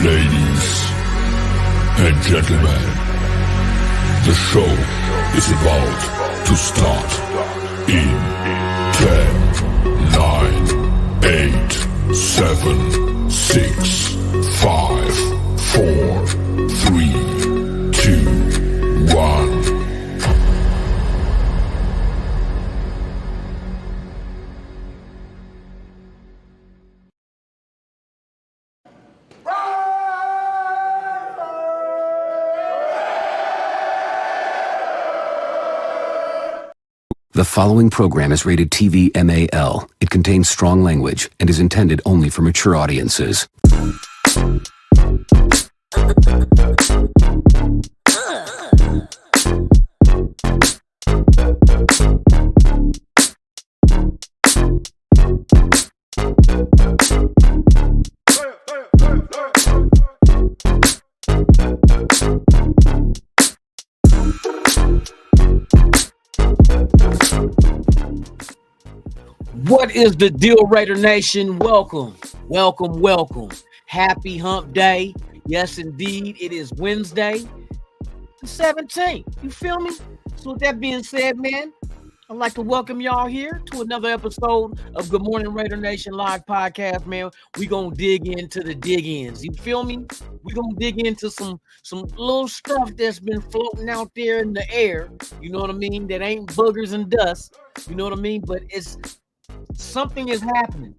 Ladies and gentlemen, the show is about to start in 10, 9, 8, 7, 6, 5, 4, 3, 2, 1. The following program is rated TV MAL. It contains strong language and is intended only for mature audiences. What is the deal, Raider Nation? Welcome. Happy hump day. Yes, indeed. It is Wednesday, the 17th. You feel me? So with that being said, man, I'd like to welcome y'all here to another episode of Good Morning Raider Nation live podcast, man. We gonna dig into the dig-ins. You feel me? We gonna dig into some little stuff that's been floating out there in the air. You know what I mean? That ain't boogers and dust. You know what I mean? But something is happening.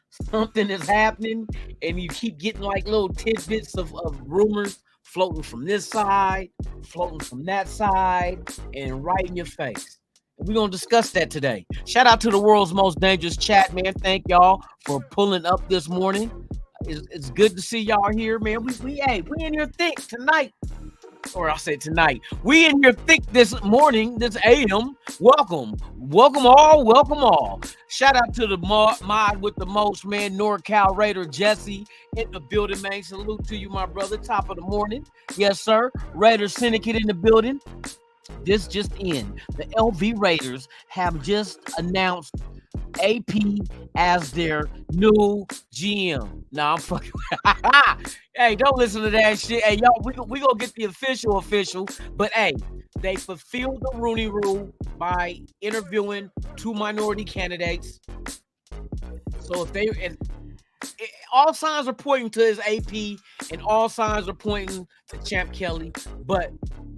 Something is happening, and you keep getting like little tidbits of rumors floating from this side, floating from that side, and right in your face. We're going to discuss that today. Shout out to the world's most dangerous chat, man. Thank y'all for pulling up this morning. It's good to see y'all here, man. We in here thick tonight. Or I'll say tonight. We in here thick this morning, this AM. Welcome all. Shout out to the mod with the most, man. NorCal Raider Jesse in the building, man. Salute to you, my brother. Top of the morning. Yes, sir. Raider Syndicate in the building. This just in. The LV Raiders have just announced AP as their new GM. Nah, I'm fucking. Hey, don't listen to that shit. Hey, y'all, we gonna get the official. But hey, they fulfilled the Rooney Rule by interviewing 2 minority candidates. So if all signs are pointing to his AP, and all signs are pointing to Champ Kelly. But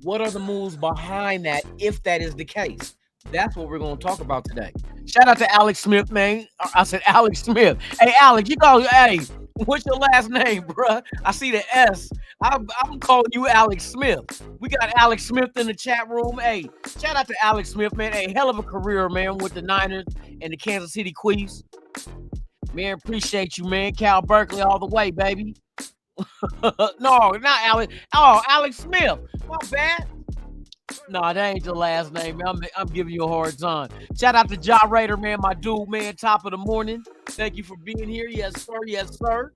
what are the moves behind that, if that is the case? That's what we're going to talk about today. Shout out to Alex Smith, man. I said Alex Smith. Hey, Alex, hey, what's your last name, bruh? I see the S. I'm calling you Alex Smith. We got Alex Smith in the chat room. Hey, shout out to Alex Smith, man. Hey, hell of a career, man, with the Niners and the Kansas City Chiefs. Man, appreciate you, man. Cal Berkeley all the way, baby. No, not Alex. Oh, Alex Smith. My bad. No, that ain't your last name, man. I'm giving you a hard time. Shout out to Ja Raider, man, my dude, man. Top of the morning. Thank you for being here. Yes, sir. Yes, sir.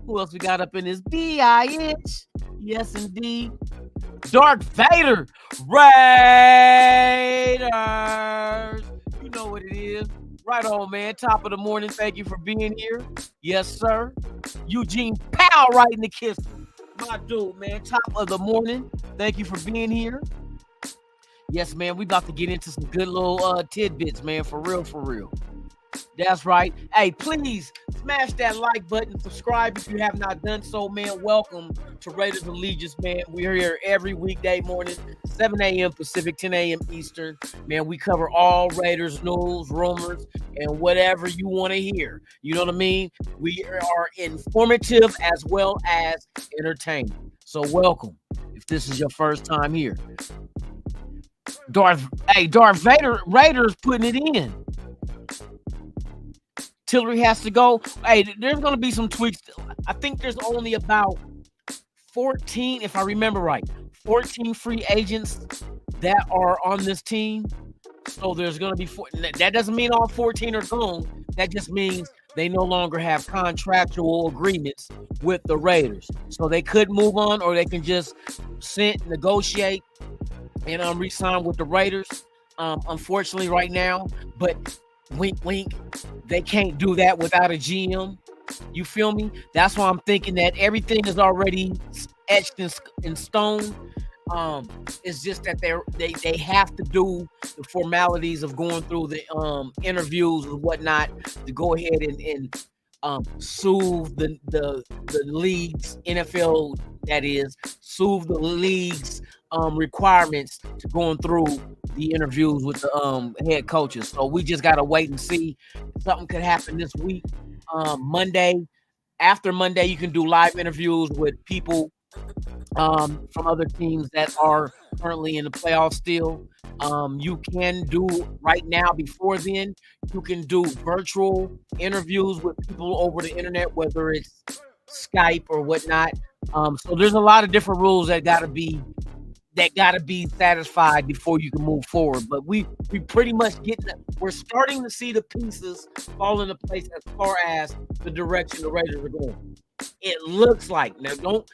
Who else we got up in this bitch? Yes, indeed. Darth Vader. Raiders. You know what it is. Right on, man. Top of the morning. Thank you for being here. Yes, sir. Eugene Powell writing the kiss. My dude, man. Top of the morning. Thank you for being here. Yes, man. We about to get into some good little tidbits, man. For real. That's right. Hey, please smash that like button. Subscribe if you have not done so, man. Welcome to Raiders Allegiance, man. We're here every weekday morning, 7 a.m. Pacific, 10 a.m. Eastern. Man, we cover all Raiders news, rumors, and whatever you want to hear. You know what I mean? We are informative as well as entertaining. So welcome if this is your first time here. Darth Vader, Raiders putting it in. Tillery has to go. Hey, there's going to be some tweaks. I think there's only about 14, if I remember right, 14 free agents that are on this team. So there's going to be that doesn't mean all 14 are gone. That just means they no longer have contractual agreements with the Raiders. So they could move on, or they can just negotiate and re-sign with the Raiders. Unfortunately right now, but wink, wink, they can't do that without a GM. You feel me? That's why I'm thinking that everything is already etched in stone. It's just that they have to do the formalities of going through the interviews and whatnot to go ahead and soothe the league's NFL, that is, soothe the league's requirements to going through the interviews with the head coaches. So we just gotta wait and see. Something could happen this week. Monday, after Monday, you can do live interviews with people from other teams that are currently in the playoffs still. You can do right now, before then, you can do virtual interviews with people over the internet, whether it's Skype or whatnot. So there's a lot of different rules that gotta be satisfied before you can move forward. But we pretty much we're starting to see the pieces fall into place as far as the direction the Raiders are going. It looks like, now don't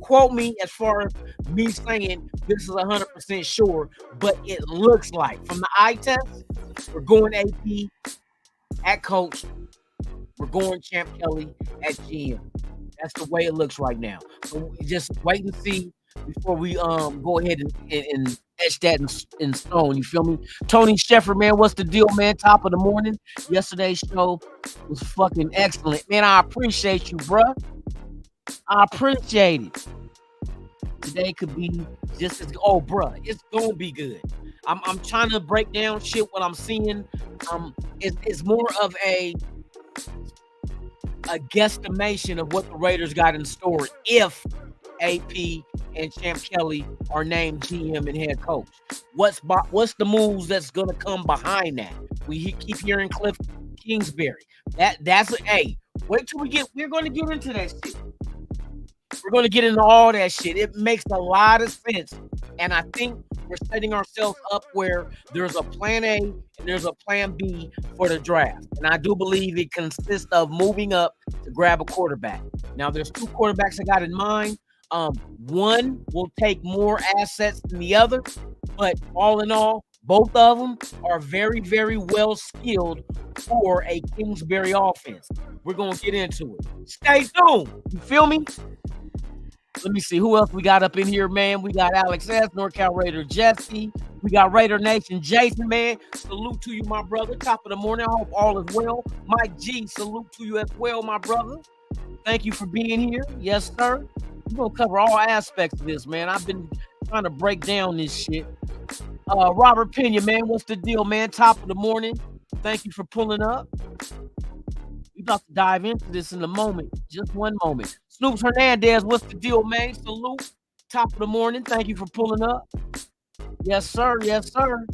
quote me as far as me saying this is 100% sure, but it looks like from the eye test, we're going AP at coach, we're going Champ Kelly at GM. That's the way it looks right now. So just wait and see before we go ahead and etch that in stone. You feel me? Tony Sheffer, man, what's the deal, man? Top of the morning. Yesterday's show was fucking excellent, man. I appreciate you, bruh. I appreciate it. Today could be just as bruh, it's gonna be good. I'm trying to break down shit what I'm seeing. It's more of a guesstimation of what the Raiders got in store if AP and Champ Kelly are named GM and head coach. What's the moves that's gonna come behind that? We keep hearing Cliff Kingsbury. That's wait till we're gonna get into that shit. We're gonna get into all that shit. It makes a lot of sense. And I think we're setting ourselves up where there's a plan A and there's a plan B for the draft. And I do believe it consists of moving up to grab a quarterback. Now, there's 2 quarterbacks I got in mind. One will take more assets than the other, but all in all, both of them are very, very well skilled for a Kingsbury offense. We're going to get into it. Stay tuned. You feel me? Let me see who else we got up in here, man. We got Alex S., NorCal Raider Jesse. We got Raider Nation Jason, man. Salute to you, my brother. Top of the morning. I hope all is well. Mike G, salute to you as well, my brother. Thank you for being here. Yes, sir. We're going to cover all aspects of this, man. I've been trying to break down this shit. Robert Pena, man. What's the deal, man? Top of the morning. Thank you for pulling up. We're about to dive into this in a moment. Just one moment. Snoops Hernandez, what's the deal, man? Salute. Top of the morning. Thank you for pulling up. Yes, sir. Yes, sir.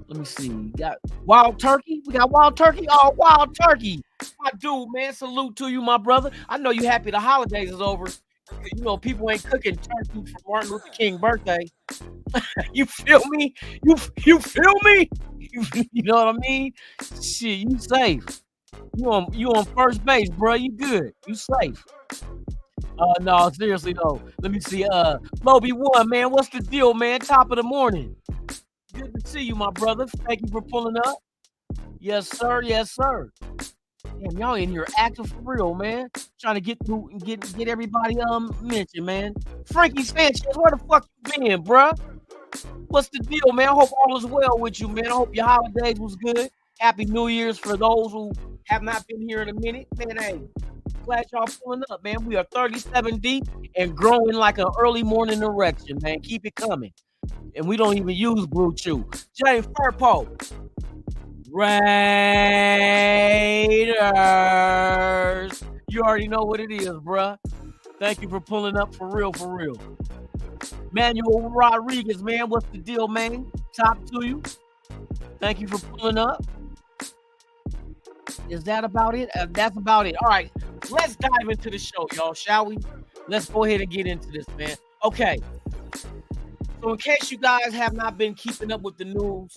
Let me see. We got Wild Turkey. We got Wild Turkey. Oh, Wild Turkey. My dude, man. Salute to you, my brother. I know you happy the holidays is over. You know, people ain't cooking turkey for Martin Luther King birthday. You feel me? You feel me? You know what I mean? Shit, you safe. You on first base, bro. You good. You safe. No, seriously though. Let me see. Moby One, man. What's the deal, man? Top of the morning. Good to see you, my brother. Thank you for pulling up. Yes, sir. Yes, sir. Damn, y'all in here active for real, man. Trying to get through and get everybody mentioned, man. Frankie Sanchez, where the fuck you been, bruh? What's the deal, man? I hope all is well with you, man. I hope your holidays was good. Happy New Year's for those who have not been here in a minute. Man, hey, glad y'all pulling up, man. We are 37 deep and growing like an early morning erection, man. Keep it coming. And we don't even use Blue Chew. James Furpo. Raiders. You already know what it is, bruh. Thank you for pulling up for real, for real. Manuel Rodriguez, man. What's the deal, man? Top to you. Thank you for pulling up. Is that about it? That's about it. All right. Let's dive into the show, y'all, shall we? Let's go ahead and get into this, man. Okay. So in case you guys have not been keeping up with the news,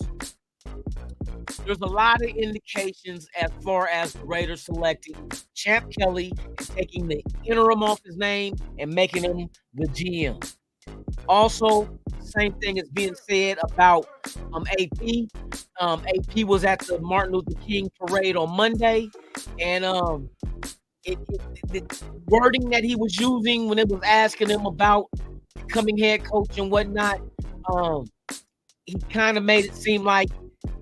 there's a lot of indications as far as the Raiders selecting Champ Kelly and taking the interim off his name and making him the GM. Also, same thing is being said about AP. AP was at the Martin Luther King parade on Monday, and the wording that he was using when it was asking him about becoming head coach and whatnot, he kind of made it seem like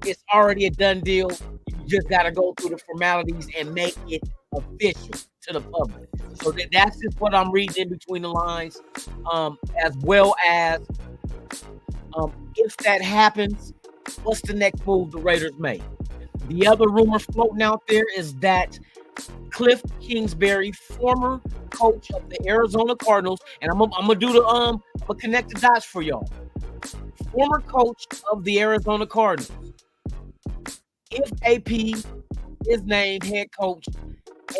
it's already a done deal. You just got to go through the formalities and make it official to the public. So that's just what I'm reading in between the lines, as well as if that happens, what's the next move the Raiders make? The other rumor floating out there is that Cliff Kingsbury, former coach of the Arizona Cardinals, and I'm gonna do the I'm gonna connect the dots for y'all. Former coach of the Arizona Cardinals. If AP is named head coach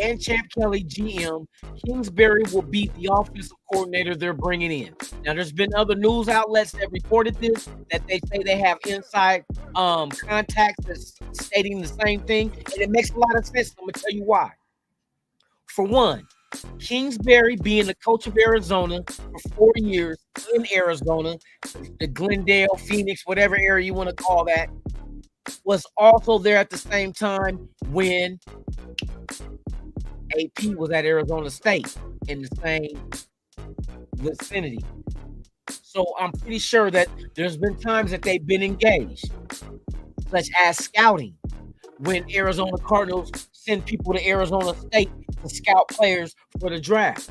and Champ Kelly GM, Kingsbury will be the offensive coordinator they're bringing in. Now, there's been other news outlets that reported this, that they say they have inside contacts that's stating the same thing, and it makes a lot of sense. I'm going to tell you why. For one, Kingsbury being the coach of Arizona for 4 years in Arizona, the Glendale, Phoenix, whatever area you want to call that, was also there at the same time when AP was at Arizona State in the same vicinity. So I'm pretty sure that there's been times that they've been engaged, such as scouting, when Arizona Cardinals send people to Arizona State to scout players for the draft.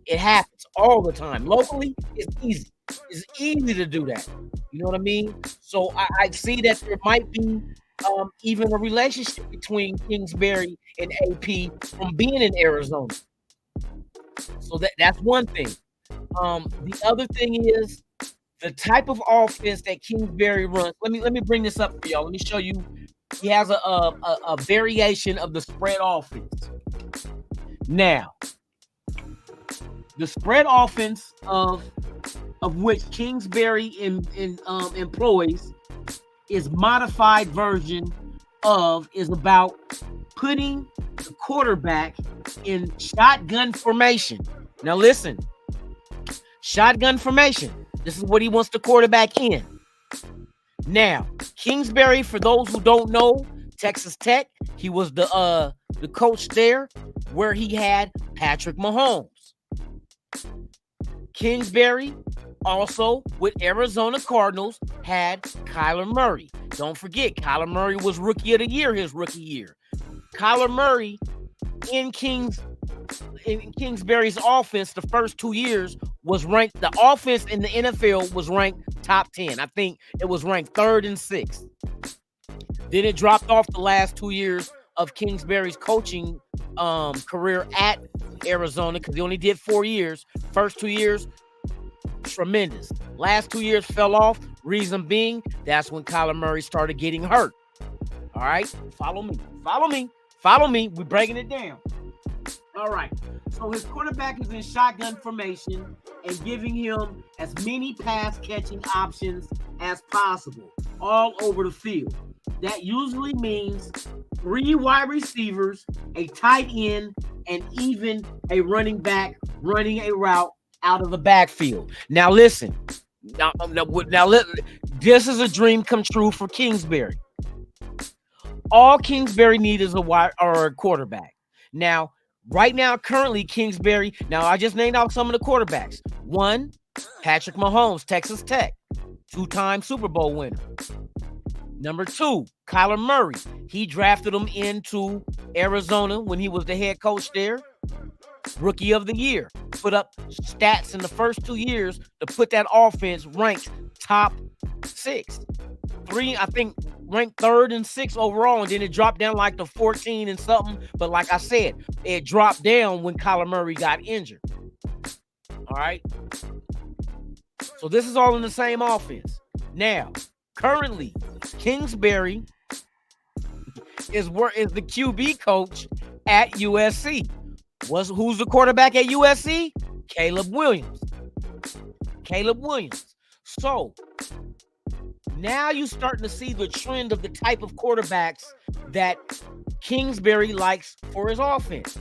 It happens all the time. Locally, it's easy. It's easy to do that. You know what I mean? So I see that there might be even a relationship between Kingsbury and AP from being in Arizona. So that's one thing. The other thing is the type of offense that Kingsbury runs. Let me bring this up for y'all. Let me show you. He has a variation of the spread offense. Now, the spread offense of which Kingsbury employs is modified version of is about putting the quarterback in shotgun formation. Now listen, shotgun formation. This is what he wants the quarterback in. Now, Kingsbury, for those who don't know, Texas Tech, he was the coach there where he had Patrick Mahomes. Kingsbury also with Arizona Cardinals had Kyler Murray. Don't forget, Kyler Murray was Rookie of the Year his rookie year. Kyler Murray in Kingsbury's offense the first 2 years was ranked, the offense in the NFL was ranked top 10. I think it was ranked 3rd and 6th. Then it dropped off the last 2 years of Kingsbury's coaching career at Arizona because he only did 4 years. First 2 years, tremendous. Last 2 years fell off. Reason being, that's when Kyler Murray started getting hurt. All right, follow me. We're breaking it down. All right, so his quarterback is in shotgun formation and giving him as many pass catching options as possible all over the field. That usually means 3 wide receivers, a tight end, and even a running back running a route out of the backfield. Now listen, this is a dream come true for Kingsbury. All Kingsbury needs is a quarterback. Now, right now, currently, Kingsbury, now I just named out some of the quarterbacks. 1, Patrick Mahomes, Texas Tech, 2-time Super Bowl winner. Number 2, Kyler Murray. He drafted him into Arizona when he was the head coach there. Rookie of the Year. Put up stats in the first 2 years to put that offense ranked top 6. 3, I think, ranked 3rd and 6th overall, and then it dropped down like to 14 and something. But like I said, it dropped down when Kyler Murray got injured. All right. So this is all in the same offense. Now, currently, Kingsbury is the QB coach at USC. Who's the quarterback at USC? Caleb Williams. So now you're starting to see the trend of the type of quarterbacks that Kingsbury likes for his offense.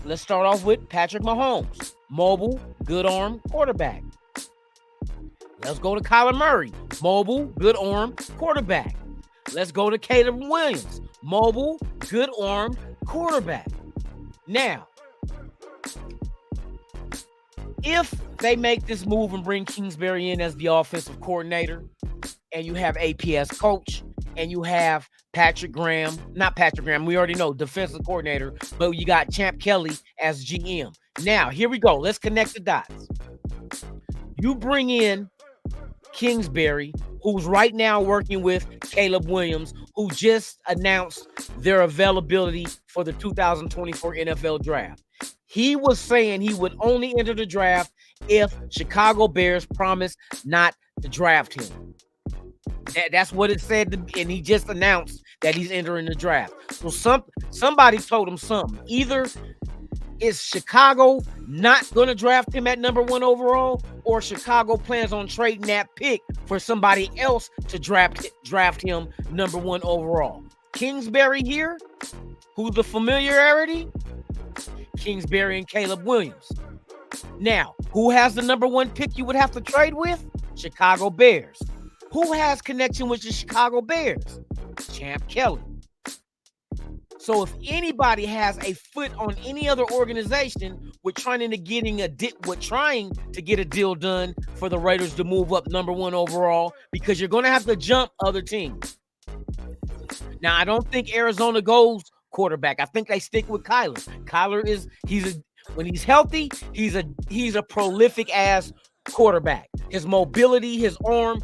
Let's start off with Patrick Mahomes. Mobile, good arm quarterback. Let's go to Kyler Murray. Mobile, good arm quarterback. Let's go to Caleb Williams. Mobile, good arm quarterback. Now, if they make this move and bring Kingsbury in as the offensive coordinator, and you have APS coach, and you have not Patrick Graham, we already know, defensive coordinator, but you got Champ Kelly as GM. Now, here we go. Let's connect the dots. You bring in Kingsbury, who's right now working with Caleb Williams, who just announced their availability for the 2024 NFL Draft. He was saying he would only enter the draft if Chicago Bears promised not to draft him. That's what it said, and he just announced that he's entering the draft. So somebody told him something. Either is Chicago not going to draft him at number 1 overall, or Chicago plans on trading that pick for somebody else to draft him number 1 overall. Kingsbury here, who's the familiarity? Kingsbury and Caleb Williams. Now, who has the number 1 pick you would have to trade with? Chicago Bears. Who has connection with the Chicago Bears? Champ Kelly. So if anybody has a foot on any other organization with trying to get a deal done for the Raiders to move up number 1 overall, because you're going to have to jump other teams. Now, I don't think Arizona goes quarterback. I think they stick with Kyler. Kyler when he's healthy, he's a prolific ass quarterback. His mobility, his arm,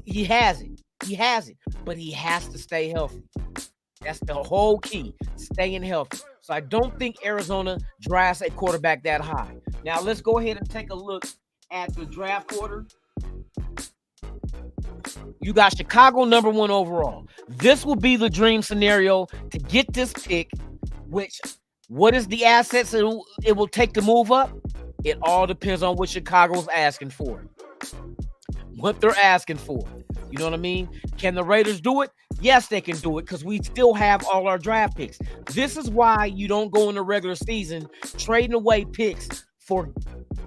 he has it, but he has to stay healthy. That's the whole key, staying healthy. So I don't think Arizona drafts a quarterback that high. Now let's go ahead and take a look at the draft order. You got Chicago number 1 overall. This will be the dream scenario to get this pick, which what is the assets it will take to move up? It all depends on what Chicago's asking for. What they're asking for. You know what I mean? Can the Raiders do it? Yes, they can do it because we still have all our draft picks. This is why you don't go in the regular season trading away picks for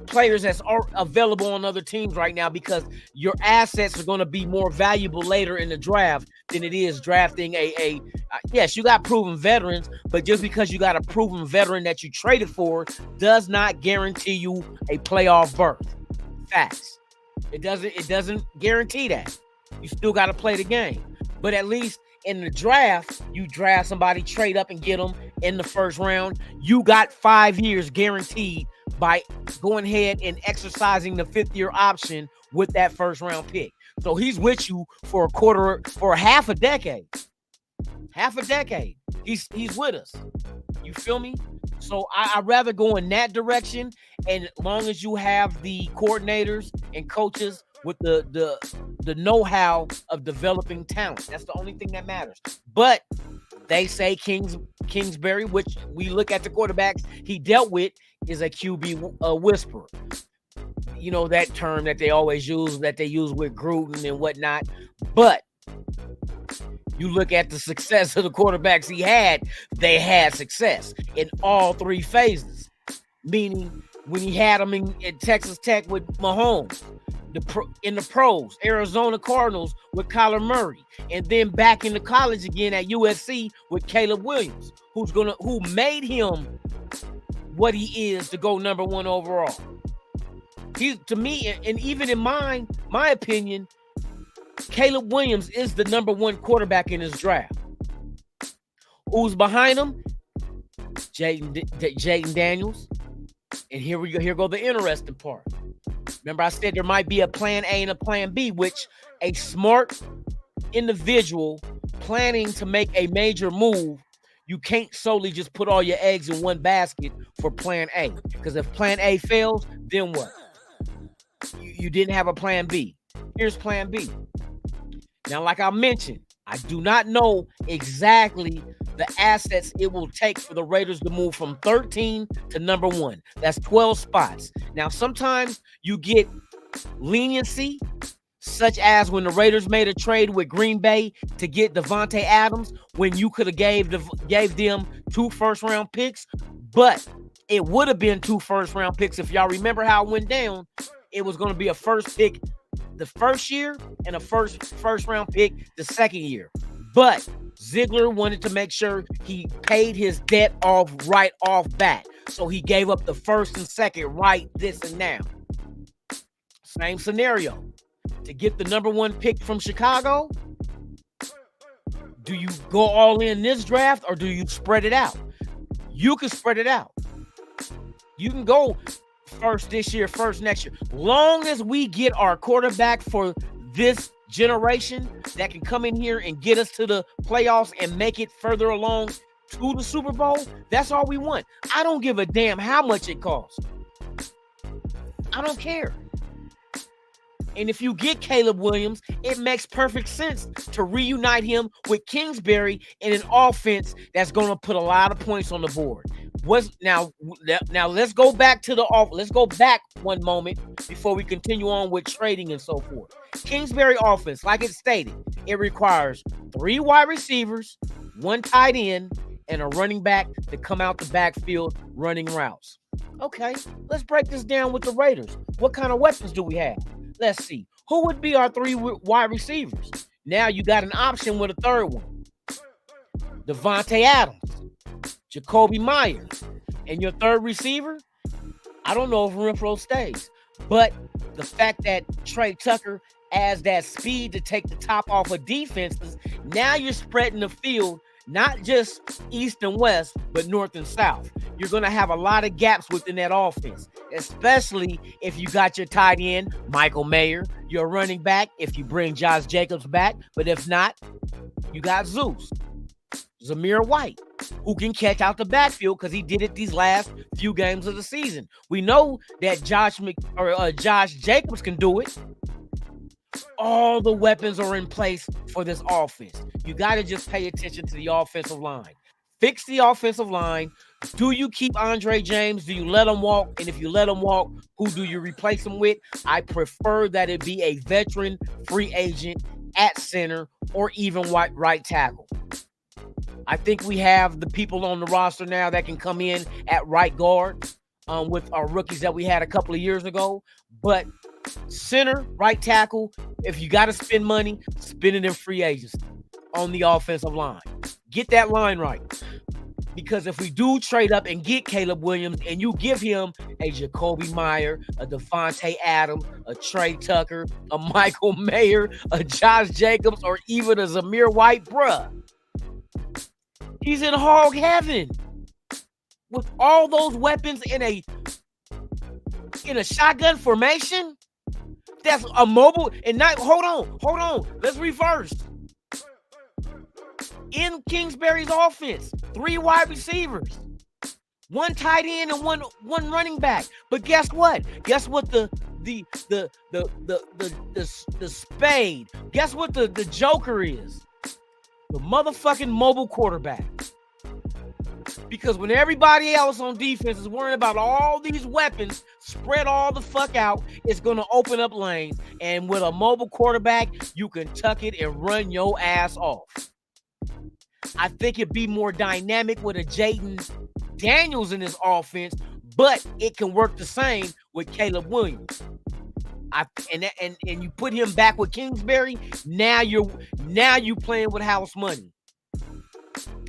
players that's available on other teams right now, because your assets are going to be more valuable later in the draft than it is drafting yes, you got proven veterans, but just because you got a proven veteran that you traded for does not guarantee you a playoff berth. Facts. It doesn't guarantee that. You still got to play the game. But at least in the draft, you draft somebody, trade up and get them in the first round. You got 5 years guaranteed by going ahead and exercising the 5th-year option with that first round pick. So he's with you for half a decade. Half a decade. He's with us. You feel me? So I'd rather go in that direction, and as long as you have the coordinators and coaches with the know-how of developing talent. That's the only thing that matters. But they say Kingsbury, which we look at the quarterbacks he dealt with, is a QB whisperer. You know, that term that they always use, that they use with Gruden and whatnot. But you look at the success of the quarterbacks he had, they had success in all 3 phases. Meaning when he had them in Texas Tech with Mahomes, in the pros, Arizona Cardinals with Kyler Murray, and then back in the college again at USC with Caleb Williams, who made him what he is to go number 1 overall. He, to me, and even in my opinion, Caleb Williams is the number 1 quarterback in his draft. Who's behind him? Jayden Daniels. And here go the interesting part. Remember, I said there might be a plan A and a plan B, which a smart individual planning to make a major move, you can't solely just put all your eggs in one basket for plan A. Because if plan A fails, then what? You didn't have a plan B. Here's plan B. Now, like I mentioned, I do not know exactly the assets it will take for the Raiders to move from 13 to number 1. That's 12 spots. Now, sometimes you get leniency, such as when the Raiders made a trade with Green Bay to get Davante Adams, when you could have gave them 2 first-round picks, but it would have been 2 first-round picks. If y'all remember how it went down, it was going to be a first pick the first year and a first-round pick the second year. But Ziegler wanted to make sure he paid his debt off right off bat. So he gave up the first and second right this and now. Same scenario. To get the number 1 pick from Chicago, do you go all in this draft or do you spread it out? You can spread it out. You can go first this year, first next year. Long as we get our quarterback for this generation that can come in here and get us to the playoffs and make it further along to the Super Bowl, that's all we want. I don't give a damn how much it costs. I don't care. And if you get Caleb Williams, it makes perfect sense to reunite him with Kingsbury in an offense that's going to put a lot of points on the board. Now let's go back to let's go back one moment before we continue on with trading and so forth. Kingsbury offense, like it stated, it requires 3 wide receivers, 1 tight end, and a running back to come out the backfield running routes. Okay, let's break this down with the Raiders. What kind of weapons do we have? Let's see. Who would be our 3 wide receivers? Now you got an option with a 3rd one. Davante Adams, Jacoby Myers, and your 3rd receiver, I don't know if Renfrow stays. But the fact that Trey Tucker adds that speed to take the top off of defenses, now you're spreading the field, not just east and west, but north and south. You're going to have a lot of gaps within that offense, especially if you got your tight end, Michael Mayer, your running back, if you bring Josh Jacobs back. But if not, you got Zeus. Zamir White, who can catch out the backfield because he did it these last few games of the season. We know that Josh Jacobs can do it. All the weapons are in place for this offense. You got to just pay attention to the offensive line. Fix the offensive line. Do you keep Andre James? Do you let him walk? And if you let him walk, who do you replace him with? I prefer that it be a veteran free agent at center or even right tackle. I think we have the people on the roster now that can come in at right guard with our rookies that we had a couple of years ago. But center, right tackle, if you got to spend money, spend it in free agency on the offensive line. Get that line right. Because if we do trade up and get Caleb Williams and you give him a Jacoby Meyer, a Devontae Adams, a Trey Tucker, a Michael Mayer, a Josh Jacobs, or even a Zamir White, bruh, he's in hog heaven. With all those weapons in a shotgun formation, that's a mobile and not. Hold on. Let's reverse. In Kingsbury's offense, 3 wide receivers, 1 tight end and one running back. But guess what? Guess what the spade? Guess what the joker is? The motherfucking mobile quarterback. Because when everybody else on defense is worrying about all these weapons spread all the fuck out, it's going to open up lanes. And with a mobile quarterback, you can tuck it and run your ass off. I think it'd be more dynamic with a Jaden Daniels in his offense, but it can work the same with Caleb Williams. And you put him back with Kingsbury, now you playing with house money.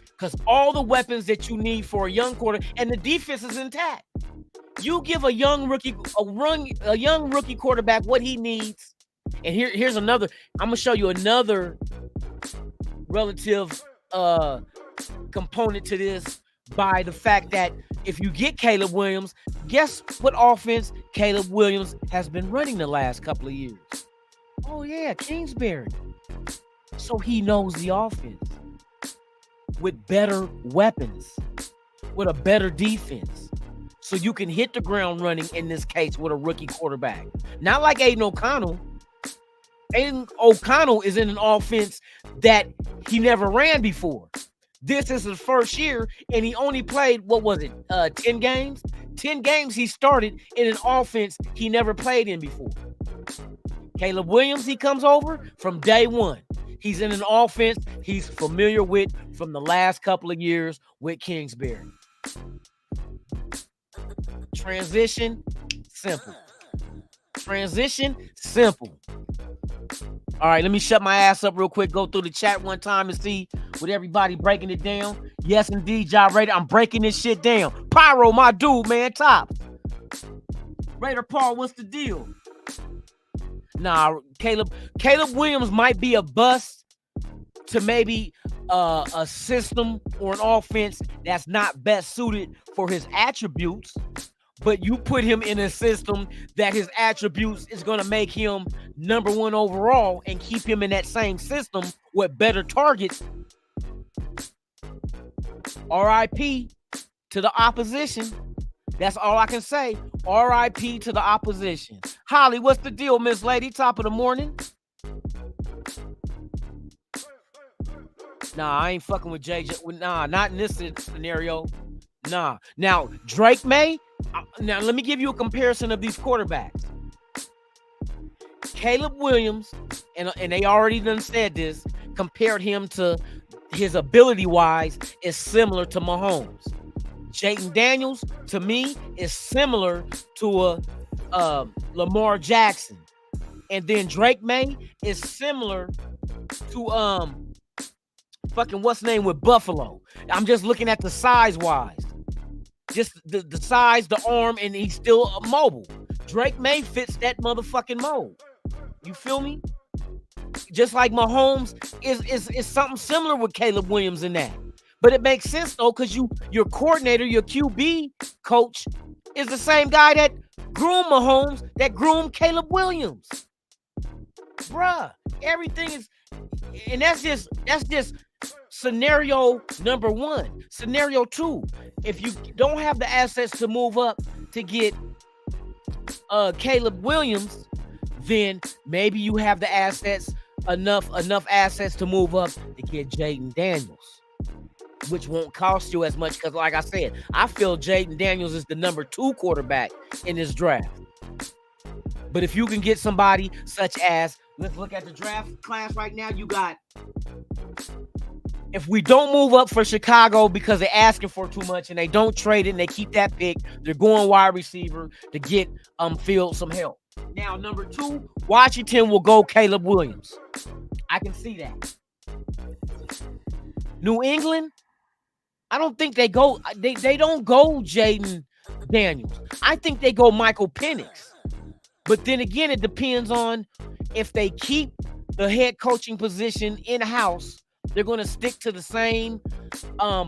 Because all the weapons that you need for a young quarter and the defense is intact. You give a young rookie quarterback what he needs. And here's another. I'm gonna show you another relative component to this by the fact that if you get Caleb Williams, guess what offense Caleb Williams has been running the last couple of years? Oh yeah, Kingsbury. So he knows the offense with better weapons, with a better defense. So you can hit the ground running in this case with a rookie quarterback. Not like Aiden O'Connell. Aiden O'Connell is in an offense that he never ran before. This is his first year, and he only played, 10 games? 10 games he started in an offense he never played in before. Caleb Williams, he comes over from day one. He's in an offense he's familiar with from the last couple of years with Kingsbury. Transition, simple. All right, let me shut my ass up real quick. Go through the chat one time and see with everybody breaking it down. Yes, indeed, Ja Raider. I'm breaking this shit down. Pyro, my dude, man, top. Raider Paul, what's the deal? Nah, Caleb Williams might be a bust to maybe a system or an offense that's not best suited for his attributes. But you put him in a system that his attributes is going to make him number 1 overall and keep him in that same system with better targets. RIP to the opposition. That's all I can say. RIP to the opposition. Holly, what's the deal, Miss Lady? Top of the morning. Nah, I ain't fucking with JJ. Nah, not in this scenario. Nah. Now, Drake May. Now, let me give you a comparison of these quarterbacks. Caleb Williams, and they already done said this, compared him to his ability-wise is similar to Mahomes. Jaden Daniels, to me, is similar to a Lamar Jackson. And then Drake May is similar to fucking what's name with Buffalo. I'm just looking at the size-wise. Just the size, the arm, and he's still mobile. Drake May fits that motherfucking mold. You feel me? Just like Mahomes is something similar with Caleb Williams in that. But it makes sense, though, because your coordinator, your QB coach, is the same guy that groomed Mahomes, that groomed Caleb Williams. Bruh, everything And that's just scenario number one. Scenario two, if you don't have the assets to move up to get Caleb Williams, then maybe you have the assets, enough assets to move up to get Jaden Daniels, which won't cost you as much. Because like I said, I feel Jaden Daniels is the number 2 quarterback in this draft. But if you can get somebody such as, let's look at the draft class right now, you got, if we don't move up for Chicago because they're asking for too much and they don't trade it and they keep that pick, they're going wide receiver to get Field some help. Now, number 2, Washington will go Caleb Williams. I can see that. New England, I don't think they go. They don't go Jaden Daniels. I think they go Michael Penix. But then again, it depends on if they keep the head coaching position in-house. They're going to stick to the same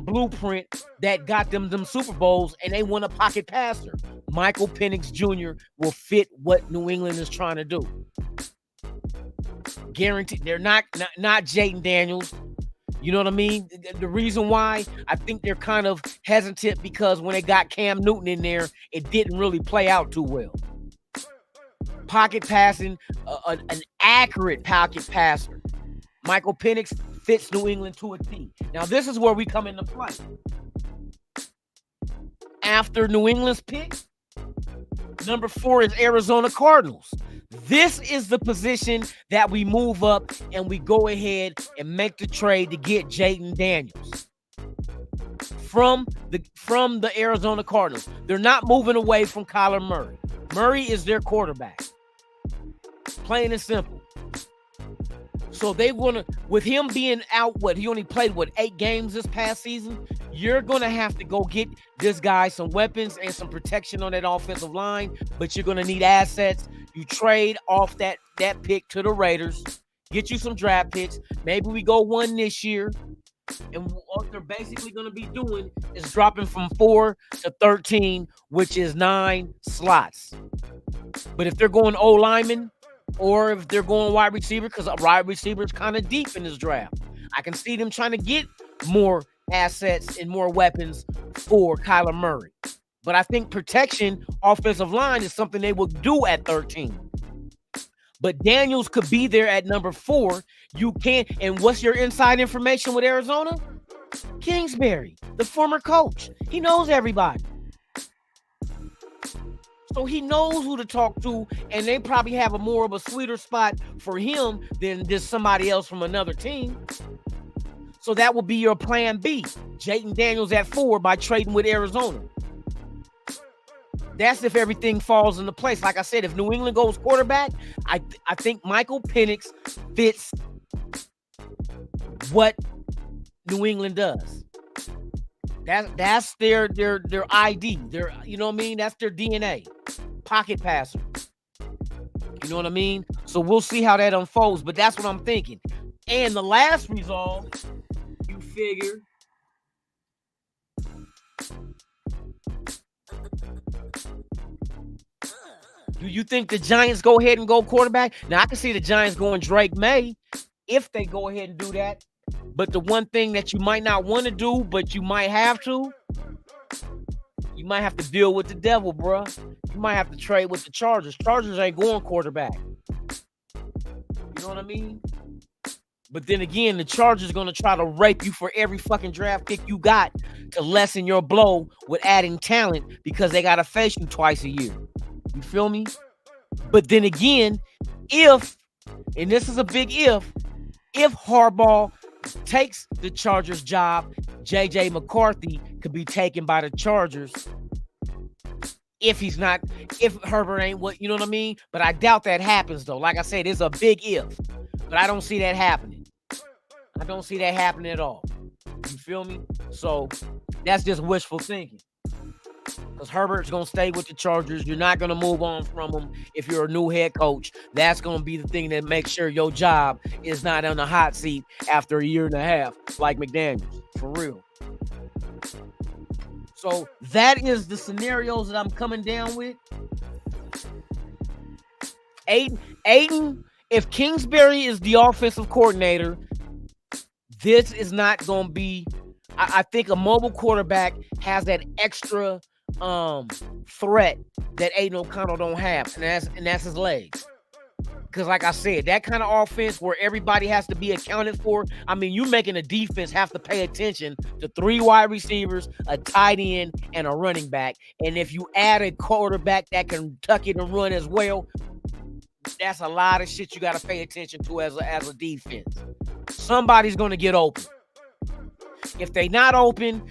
blueprint that got them Super Bowls, and they want a pocket passer. Michael Penix Jr. will fit what New England is trying to do. Guaranteed. They're not Jaden Daniels. You know what I mean? The reason why I think they're kind of hesitant because when they got Cam Newton in there, it didn't really play out too well. Pocket passing, an accurate pocket passer. Michael Penix fits New England to a T. Now, this is where we come into play. After New England's pick, number 4 is Arizona Cardinals. This is the position that we move up and we go ahead and make the trade to get Jaden Daniels from the Arizona Cardinals. They're not moving away from Kyler Murray. Murray is their quarterback. Plain and simple. So they want to, with him being out, he only played 8 games this past season. You're going to have to go get this guy some weapons and some protection on that offensive line, but you're going to need assets. You trade off that pick to the Raiders, get you some draft picks. Maybe we go 1 this year. And what they're basically going to be doing is dropping from 4 to 13, which is 9 slots. But if they're going O-lineman or if they're going wide receiver, because a wide receiver is kind of deep in this draft, I can see them trying to get more assets and more weapons for Kyler Murray. But I think protection, offensive line, is something they will do at 13. But Daniels could be there at number 4. You can't. And what's your inside information with Arizona? Kingsbury, the former coach. He knows everybody. So he knows who to talk to, and they probably have more of a sweeter spot for him than just somebody else from another team. So that will be your plan B. Jaden Daniels at 4 by trading with Arizona. That's if everything falls into place. Like I said, if New England goes quarterback, I think Michael Penix fits what New England does. That's their ID. You know what I mean? That's their DNA. Pocket passer. You know what I mean? So we'll see how that unfolds, but that's what I'm thinking. And the last resolve, you figure, do you think the Giants go ahead and go quarterback? Now, I can see the Giants going Drake May if they go ahead and do that. But the one thing that you might not want to do, but you might have to, you might have to deal with the devil, bro. You might have to trade with the Chargers. Chargers ain't going quarterback. You know what I mean? But then again, the Chargers are going to try to rape you for every fucking draft pick you got to lessen your blow with adding talent because they got to face you twice a year. You feel me? But then again, if, and this is a big if Harbaugh takes the Chargers job, J.J. McCarthy could be taken by the Chargers if Herbert ain't what, you know what I mean? But I doubt that happens, though. Like I said, it's a big if, but I don't see that happening. I don't see that happening at all. You feel me? So that's just wishful thinking. Because Herbert's going to stay with the Chargers. You're not going to move on from him if you're a new head coach. That's going to be the thing that makes sure your job is not on the hot seat after a year and a half, like McDaniels. For real. So that is the scenarios that I'm coming down with. Aiden if Kingsbury is the offensive coordinator, this is not going to be. I think a mobile quarterback has that extra threat that Aiden O'Connell don't have, and that's his legs. Because like I said, that kind of offense where everybody has to be accounted for. I mean, you making a defense have to pay attention to 3 wide receivers, a tight end, and a running back. And if you add a quarterback that can tuck it and run as well, that's a lot of shit you got to pay attention to as a defense. Somebody's going to get open. If they not open,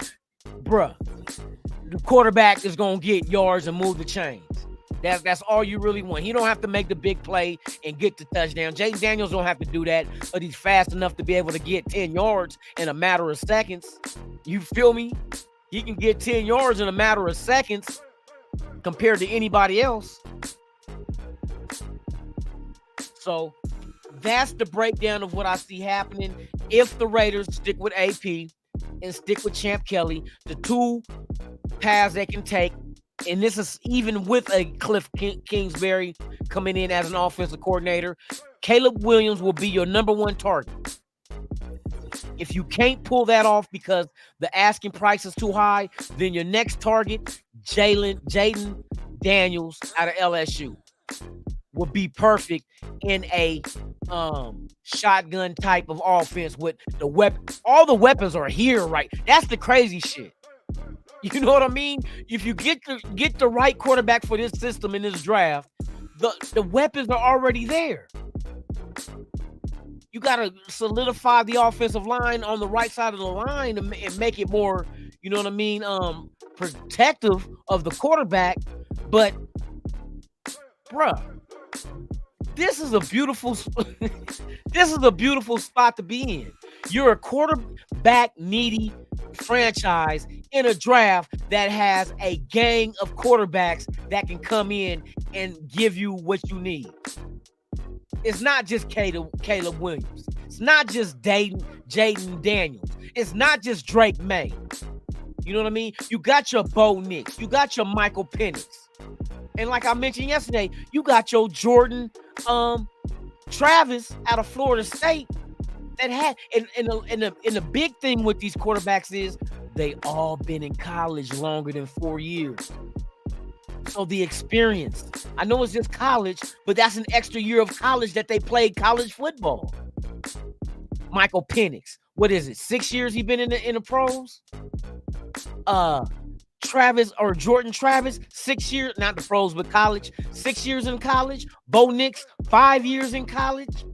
bruh, the quarterback is going to get yards and move the chains. That's all you really want. He don't have to make the big play and get the touchdown. Jayden Daniels don't have to do that, but he's fast enough to be able to get 10 yards in a matter of seconds. You feel me? He can get 10 yards in a matter of seconds compared to anybody else. So that's the breakdown of what I see happening. If the Raiders stick with AP and stick with Champ Kelly, the 2 paths they can take, and this is even with a Cliff Kingsbury coming in as an offensive coordinator, Caleb Williams will be your number 1 target. If you can't pull that off because the asking price is too high, then your next target, Jayden Daniels out of LSU, would be perfect in a shotgun type of offense with the weapon. All the weapons are here, right? That's the crazy shit. You know what I mean? If you get the right quarterback for this system in this draft, the weapons are already there. You got to solidify the offensive line on the right side of the line and make it more, you know what I mean, protective of the quarterback. But, bruh, this is a beautiful spot to be in. You're a quarterback needy franchise in a draft that has a gang of quarterbacks that can come in and give you what you need. It's not just Caleb Williams. It's not just Jayden Daniels. It's not just Drake May. You know what I mean? You got your Bo Nix. You got your Michael Penix. And like I mentioned yesterday, you got your Jordan Travis out of Florida State that had and the big thing with these quarterbacks is they all been in college longer than 4 years. So the experience, I know it's just college, but that's an extra year of college that they played college football. Michael Penix, what is it? 6 years he been in the pros? Jordan Travis, 6 years, not the pros, but college, 6 years in college. Bo Nix, 5 years in college.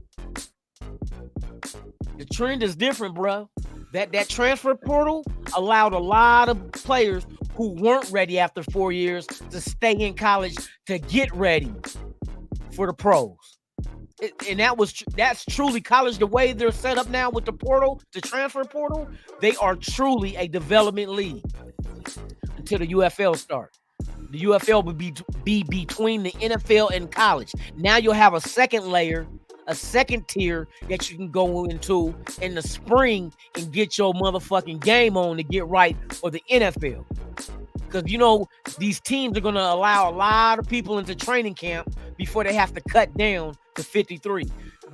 The trend is different, bro. That transfer portal allowed a lot of players who weren't ready after 4 years to stay in college to get ready for the pros. And that's truly college. The way they're set up now with the portal, the transfer portal, they are truly a development league until the UFL start. The UFL would be between the NFL and college. Now you'll have a second layer, a second tier that you can go into in the spring and get your motherfucking game on to get right for the NFL. Because, you know, these teams are going to allow a lot of people into training camp before they have to cut down to 53.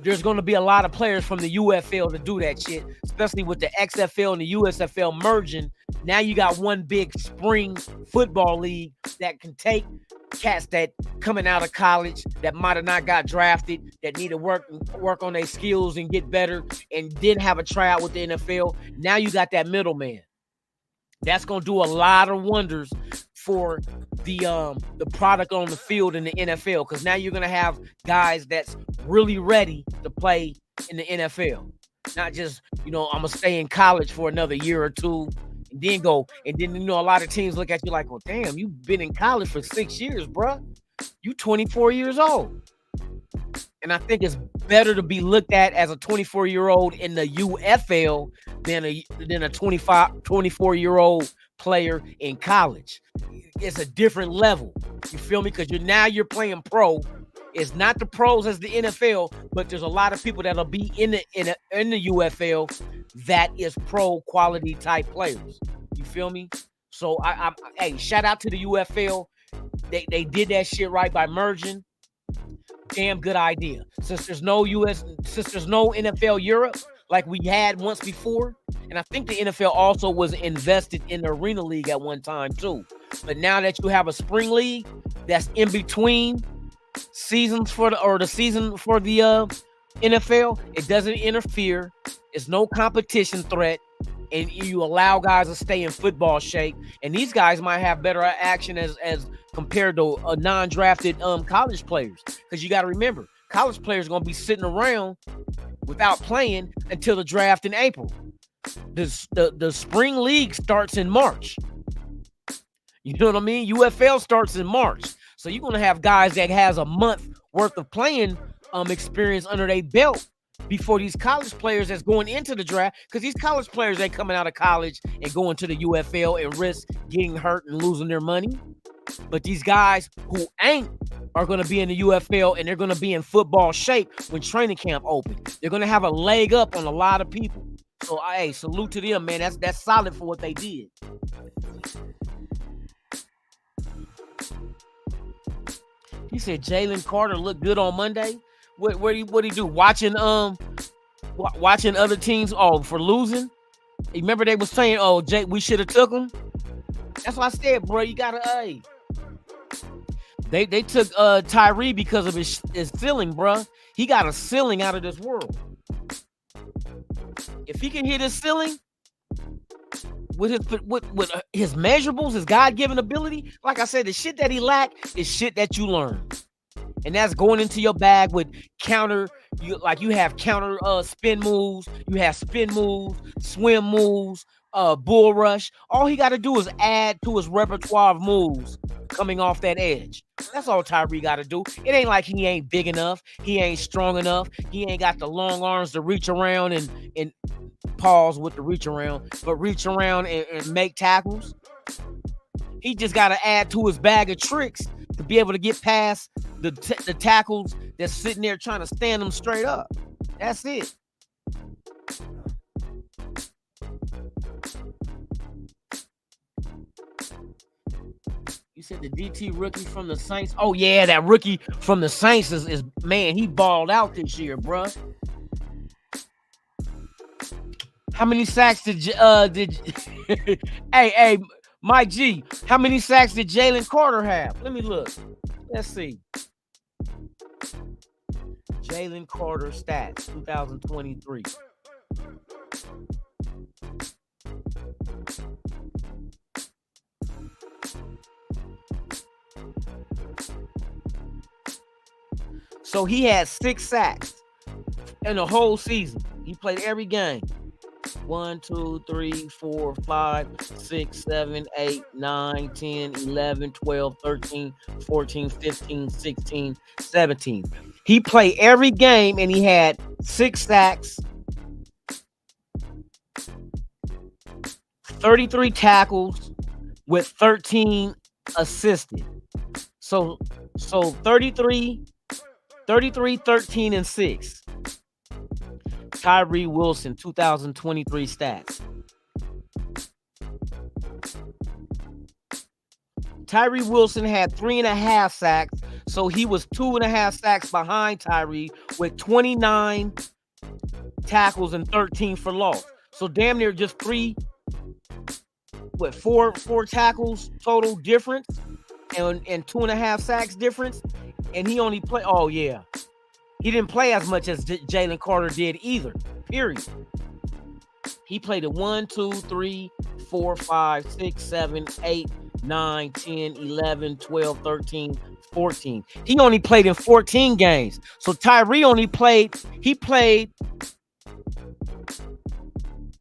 There's going to be a lot of players from the UFL to do that shit, especially with the XFL and the USFL merging. Now you got one big spring football league that can take cats that coming out of college that might have not got drafted, that need to work on their skills and get better, and didn't have a tryout with the NFL. Now you got that middleman. That's going to do a lot of wonders for the product on the field in the NFL, because now you're going to have guys that's really ready to play in the NFL. Not just, you know, I'm going to stay in college for another year or two and then go. And then, you know, a lot of teams look at you like, well, damn, you've been in college for 6 years, bro. You 24 years old. And I think it's better to be looked at as a 24-year-old in the UFL than a 24-year-old player in college. It's a different level. You feel me? Because you're playing pro. It's not the pros as the NFL, but there's a lot of people that'll be in the UFL that is pro quality type players. You feel me? So hey, shout out to the UFL. They did that shit right by merging. damn good idea. Since there's no NFL Europe like we had once before, and I think the NFL also was invested in the Arena League at one time too. But now that you have a spring league that's in between seasons the season for the NFL, it doesn't interfere. It's no competition threat, and you allow guys to stay in football shape. And these guys might have better action as compared to non-drafted college players. Because you got to remember, college players are going to be sitting around without playing until the draft in April. The spring league starts in March. You know what I mean? UFL starts in March. So you're going to have guys that has a month worth of playing experience under their belt before these college players that's going into the draft, because these college players ain't coming out of college and going to the UFL and risk getting hurt and losing their money. But these guys who ain't are going to be in the UFL, and they're going to be in football shape when training camp opens. They're going to have a leg up on a lot of people. So, hey, salute to them, man. That's solid for what they did. He said Jalen Carter looked good on Monday. What he do? Watching other teams for losing. You remember they was saying, "Oh, Jay, we should have took him." That's what I said, bro. You gotta, hey. They took Tyree because of his ceiling, bro. He got a ceiling out of this world. If he can hit his ceiling with his measurables, his God-given ability, like I said, the shit that he lacked is shit that you learn. And that's going into your bag with counter. You have counter spin moves, you have spin moves, swim moves, bull rush. All he got to do is add to his repertoire of moves coming off that edge. That's all Tyree got to do. It ain't like he ain't big enough, he ain't strong enough, he ain't got the long arms to reach around and pause with the reach around, but reach around and make tackles. He just got to add to his bag of tricks to be able to get past the tackles that's sitting there trying to stand them straight up. That's it. You said the DT rookie from the Saints. Oh yeah, that rookie from the Saints is man, he balled out this year, bruh. How many sacks did hey Mike G, how many sacks did Jalen Carter have? Let me look. Let's see. Jalen Carter stats 2023. So he had 6 sacks in the whole season. He played every game. 1, 2, 3, 4, 5, 6, 7, 8, 9, 10, 11, 12, 13, 14, 15, 16, 17. He played every game and he had 6 sacks, 33 tackles with 13 assisted. So 33, 13, and 6. Tyree Wilson, 2023 stats. Tyree Wilson had 3.5 sacks, so he was 2.5 sacks behind Tyree with 29 tackles and 13 for loss. So damn near just four tackles total difference and 2.5 sacks difference. And he only played, oh yeah. He didn't play as much as Jalen Carter did either, period. He played at 1, 2, 3, 4, 5, 6, 7, 8, 9, 10, 11, 12, 13, 14. He only played in 14 games. So Tyree he played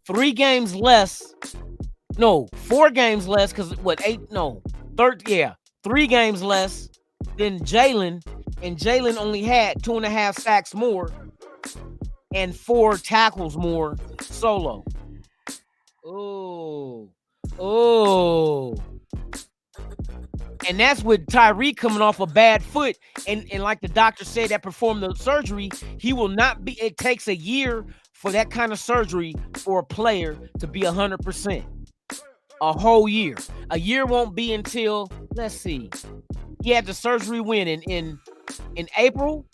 4 games less, because 3 games less than Jalen. And Jalen only had 2.5 sacks more and 4 tackles more solo. Oh. And that's with Tyree coming off a bad foot. And like the doctor said that performed the surgery, he will not be, it takes a year for that kind of surgery for a player to be 100%. A whole year. A year won't be until, let's see. He had the surgery when in in April,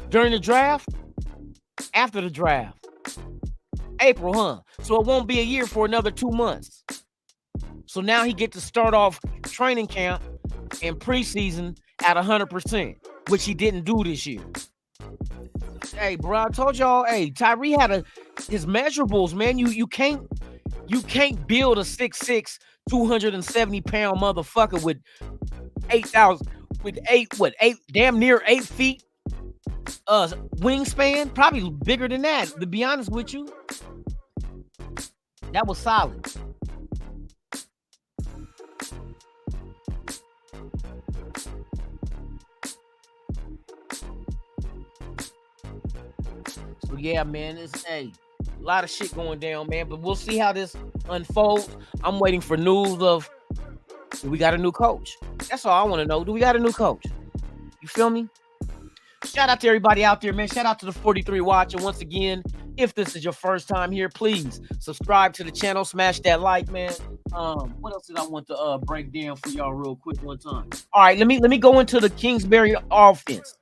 during the draft, after the draft. April, huh? So it won't be a year for another 2 months. So now he get to start off training camp and preseason at 100%, which he didn't do this year. Hey, bro, I told y'all, hey, Tyree had his measurables, man. You can't build a 6'6", 270-pound motherfucker with 8,000, with damn near 8 feet wingspan, probably bigger than that, to be honest with you. That was solid. So yeah, man, it's a lot of shit going down, man. But we'll see how this unfolds. I'm waiting for news of, do we got a new coach? That's all I want to know. Do we got a new coach? You feel me? Shout out to everybody out there, man. Shout out to the 43 Watch. And once again, if this is your first time here, please subscribe to the channel. Smash that like, man. What else did I want to break down for y'all real quick one time? All right, let me go into the Kingsbury offense.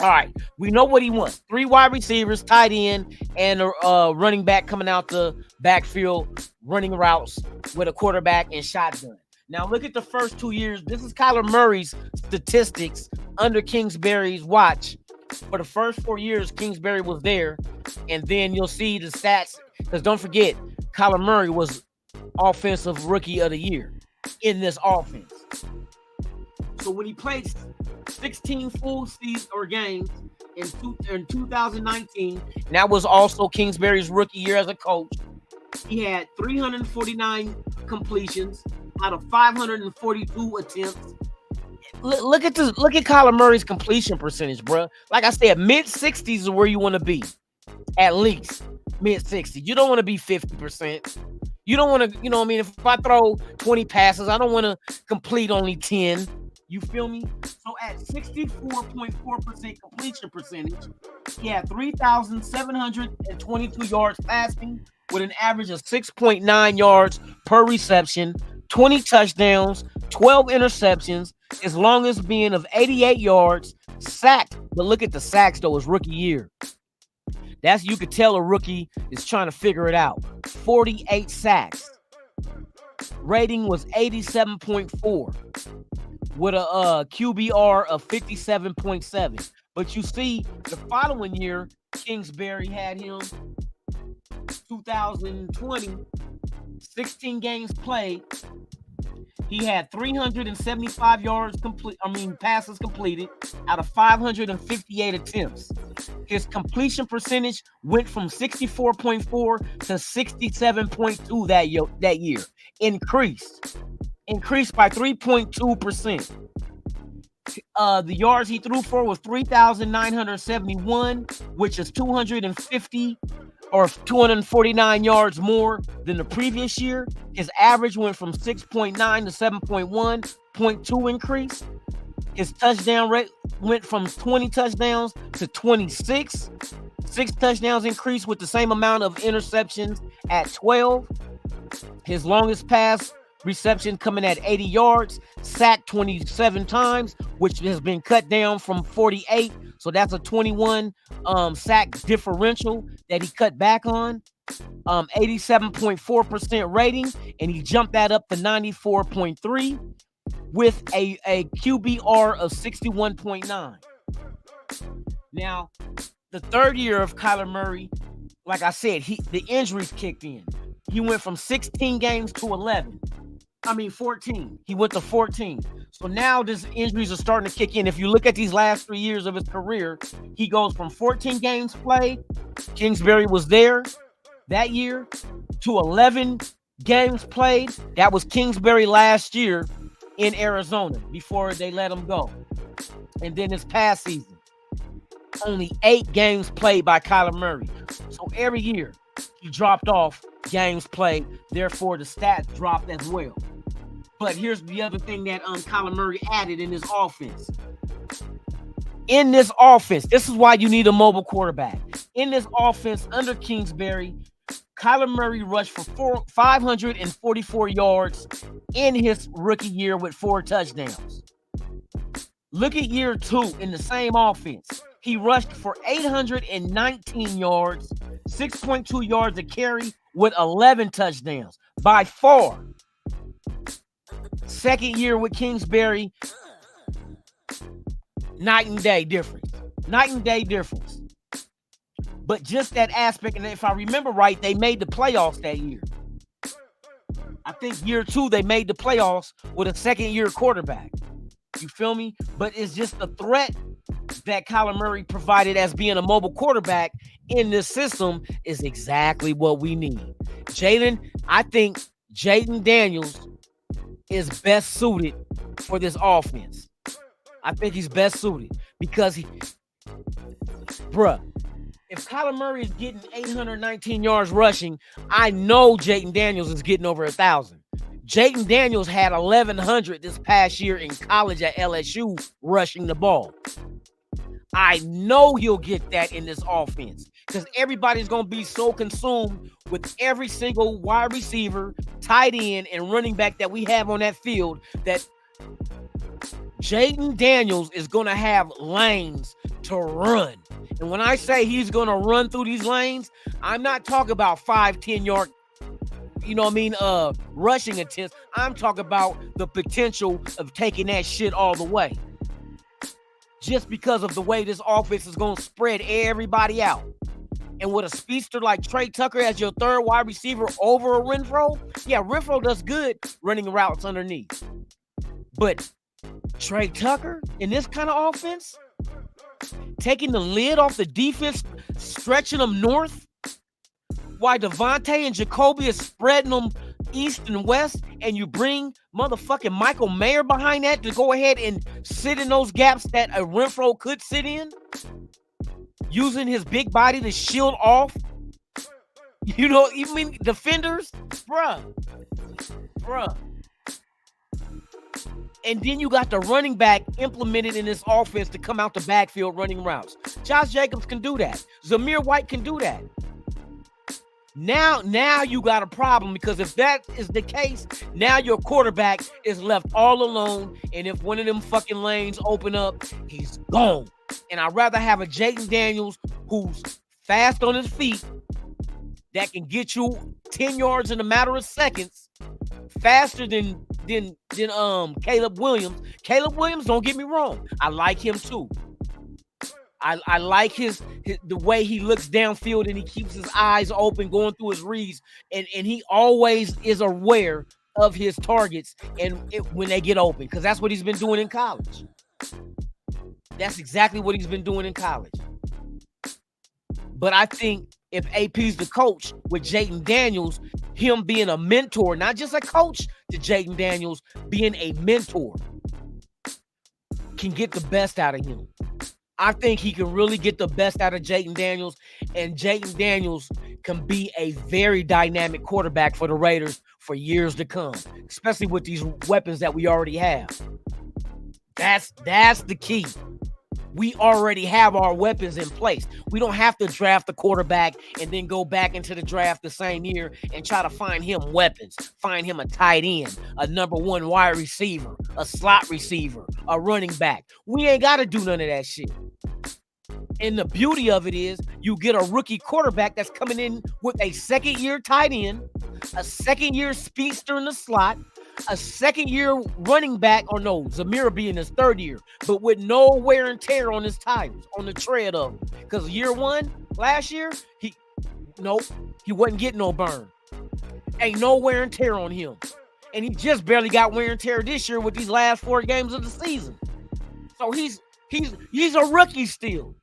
All right, we know what he wants. 3 wide receivers, tight end, and a running back coming out the backfield, running routes with a quarterback and shotgun. Now, look at the first 2 years. This is Kyler Murray's statistics under Kingsbury's watch. For the first 4 years, Kingsbury was there, and then you'll see the stats. Because don't forget, Kyler Murray was Offensive Rookie of the Year in this offense. So when he played 16 full seasons or games in 2019, and that was also Kingsbury's rookie year as a coach, he had 349 completions out of 542 attempts. Look at Kyler Murray's completion percentage, bro. Like I said, mid-60s is where you want to be. At least mid-60s. You don't want to be 50%. You don't want to, you know what I mean? If I throw 20 passes, I don't want to complete only 10. You feel me? So at 64.4% completion percentage, he had 3,722 yards passing with an average of 6.9 yards per reception, 20 touchdowns, 12 interceptions, his longest being of 88 yards, sacked. But look at the sacks, though, his rookie year. You could tell a rookie is trying to figure it out. 48 sacks. Rating was 87.4 with a QBR of 57.7. But you see, the following year, Kingsbury had him 2020, 16 games played. He had 375 passes completed out of 558 attempts. His completion percentage went from 64.4 to 67.2 that year. Increased by 3.2%. The yards he threw for was 3,971, which is 250 or 249 yards more than the previous year. His average went from 6.9 to 7.1, 0.2 increase. His touchdown rate went from 20 touchdowns to 26. 6 touchdowns increased with the same amount of interceptions at 12. His longest pass reception coming at 80 yards, sacked 27 times, which has been cut down from 48. So that's a 21 sack differential that he cut back on. 87.4% rating, and he jumped that up to 94.3 with a QBR of 61.9. Now, the third year of Kyler Murray, like I said, the injuries kicked in. He went from 16 games to 14. He went to 14. So now these injuries are starting to kick in. If you look at these last 3 years of his career, he goes from 14 games played, Kingsbury was there that year, to 11 games played. That was Kingsbury last year in Arizona before they let him go. And then this past season, only 8 games played by Kyler Murray. So every year he dropped off games played. Therefore, the stats dropped as well. But here's the other thing that Kyler Murray added in his offense. In this offense, this is why you need a mobile quarterback. In this offense under Kingsbury, Kyler Murray rushed for 544 yards in his rookie year with 4 touchdowns. Look at year 2 in the same offense. He rushed for 819 yards, 6.2 yards a carry with 11 touchdowns. By far. Second year with Kingsbury, night and day difference. Night and day difference. But just that aspect, and if I remember right, they made the playoffs that year. I think year 2, they made the playoffs with a second-year quarterback. You feel me? But it's just the threat that Kyler Murray provided as being a mobile quarterback in this system is exactly what we need. I think Jayden Daniels is best suited for this offense. I think he's best suited because if Kyler Murray is getting 819 yards rushing, I know Jayden Daniels is getting over 1,000. Jayden Daniels had 1,100 this past year in college at LSU rushing the ball. I know he'll get that in this offense because everybody's going to be so consumed with every single wide receiver, tight end, and running back that we have on that field that Jayden Daniels is going to have lanes to run. And when I say he's going to run through these lanes, I'm not talking about 5-10 yard, rushing attempts. I'm talking about the potential of taking that shit all the way. Just because of the way this offense is going to spread everybody out. And with a speedster like Trey Tucker as your third wide receiver over a Renfrow, yeah, Renfrow does good running routes underneath. But Trey Tucker in this kind of offense, taking the lid off the defense, stretching them north, while Devontae and Jacoby is spreading them east and west, and you bring motherfucking Michael Mayer behind that to go ahead and sit in those gaps that a Renfrow could sit in, using his big body to shield off, even defenders, bruh. And then you got the running back implemented in this offense to come out the backfield running routes. Josh Jacobs can do that. Zamir White can do that. Now you got a problem because if that is the case, now your quarterback is left all alone. And if one of them fucking lanes open up, he's gone. And I'd rather have a Jayden Daniels who's fast on his feet that can get you 10 yards in a matter of seconds faster than Caleb Williams. Caleb Williams, don't get me wrong, I like him too. I like his the way he looks downfield and he keeps his eyes open going through his reads, and he always is aware of his targets when they get open, because that's what he's been doing in college. That's exactly what he's been doing in college. But I think if AP's the coach with Jayden Daniels, him being a mentor, not just a coach to Jayden Daniels, being a mentor, can get the best out of him. I think he can really get the best out of Jayden Daniels, and Jayden Daniels can be a very dynamic quarterback for the Raiders for years to come, especially with these weapons that we already have. That's the key. We already have our weapons in place. We don't have to draft the quarterback and then go back into the draft the same year and try to find him weapons, find him a tight end, a number one wide receiver, a slot receiver, a running back. We ain't got to do none of that shit. And the beauty of it is you get a rookie quarterback that's coming in with a second-year tight end, a second-year speedster in the slot, a second-year running back, or no, Zamir be in his third year, but with no wear and tear on his tires, on the tread of him. Because year one, last year, he wasn't getting no burn. Ain't no wear and tear on him. And he just barely got wear and tear this year with these last 4 games of the season. So he's a rookie still.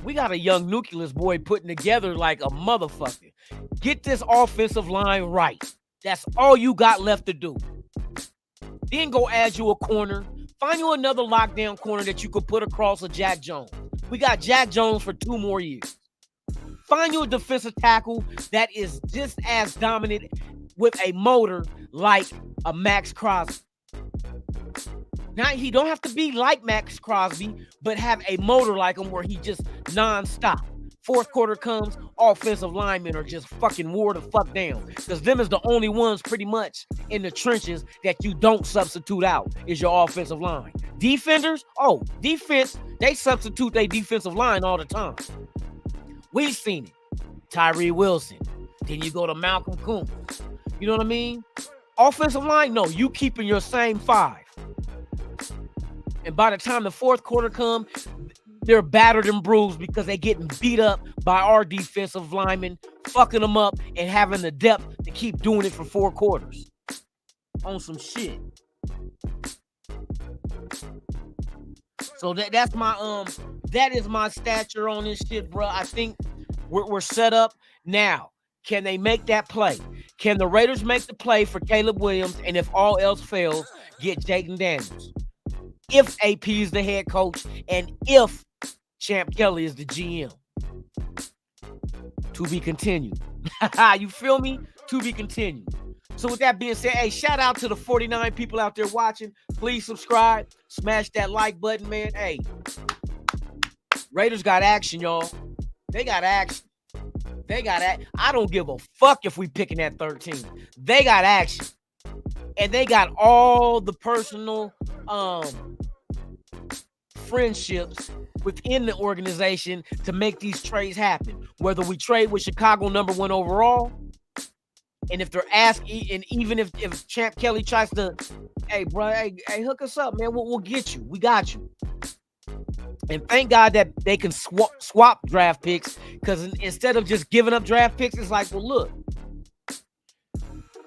We got a young nucleus boy putting together like a motherfucker. Get this offensive line right. That's all you got left to do. Then go add you a corner. Find you another lockdown corner that you could put across a Jack Jones. We got Jack Jones for 2 more years. Find you a defensive tackle that is just as dominant with a motor like a Max Crosby. Now, he don't have to be like Max Crosby, but have a motor like him where he just nonstop. Fourth quarter comes, offensive linemen are just fucking wore the fuck down. Because them is the only ones pretty much in the trenches that you don't substitute out is your offensive line. Defenders, defense, they substitute their defensive line all the time. We've seen it. Tyree Wilson. Then you go to Malcolm Kuntz. You know what I mean? Offensive line, no, you keeping your same 5. And by the time the fourth quarter comes, they're battered and bruised because they're getting beat up by our defensive linemen, fucking them up and having the depth to keep doing it for 4 quarters. On some shit. So that's my that is my stature on this shit, bro. I think we're set up now. Can they make that play? Can the Raiders make the play for Caleb Williams? And if all else fails, get Jaden Daniels. If AP is the head coach and if Champ Kelly is the GM. To be continued. You feel me? To be continued. So with that being said, hey, shout out to the 49 people out there watching. Please subscribe. Smash that like button, man. Hey, Raiders got action, y'all. They got action. They got action. I don't give a fuck if we picking at 13. They got action. And they got all the personal friendships within the organization to make these trades happen. Whether we trade with Chicago #1 overall, and if they're asking, and even if Champ Kelly tries to, hey, bro, hey, hook us up, man, we'll get you. We got you. And thank God that they can swap draft picks, because instead of just giving up draft picks, it's like, well, look,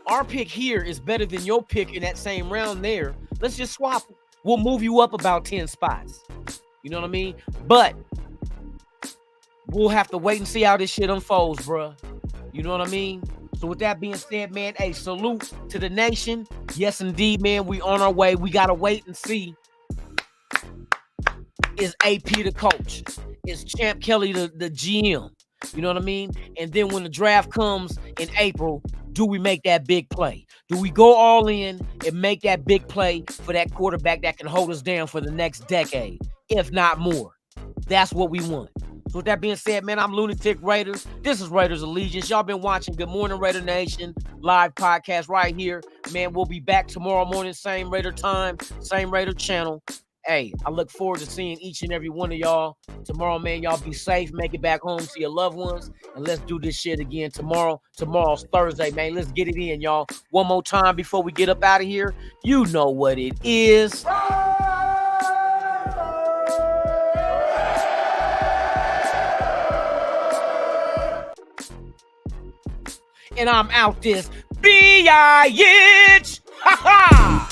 our pick here is better than your pick in that same round there. Let's just swap. We'll move you up about 10 spots. You know what I mean? But we'll have to wait and see how this shit unfolds, bro. You know what I mean? So with that being said, man, hey, salute to the nation. Yes, indeed, man, we on our way. We got to wait and see. Is AP the coach? Is Champ Kelly the GM? You know what I mean? And then when the draft comes in April, do we make that big play? Do we go all in and make that big play for that quarterback that can hold us down for the next decade, if not more? That's what we want. So with that being said, man, I'm Lunatic Raiders. This is Raiders Allegiance. Y'all been watching Good Morning Raider Nation live podcast right here. Man, we'll be back tomorrow morning, same Raider time, same Raider channel. Hey, I look forward to seeing each and every one of y'all tomorrow, man. Y'all be safe. Make it back home to your loved ones. And let's do this shit again tomorrow. Tomorrow's Thursday, man. Let's get it in, y'all. One more time before we get up out of here. You know what it is. And I'm out this bitch. Ha ha!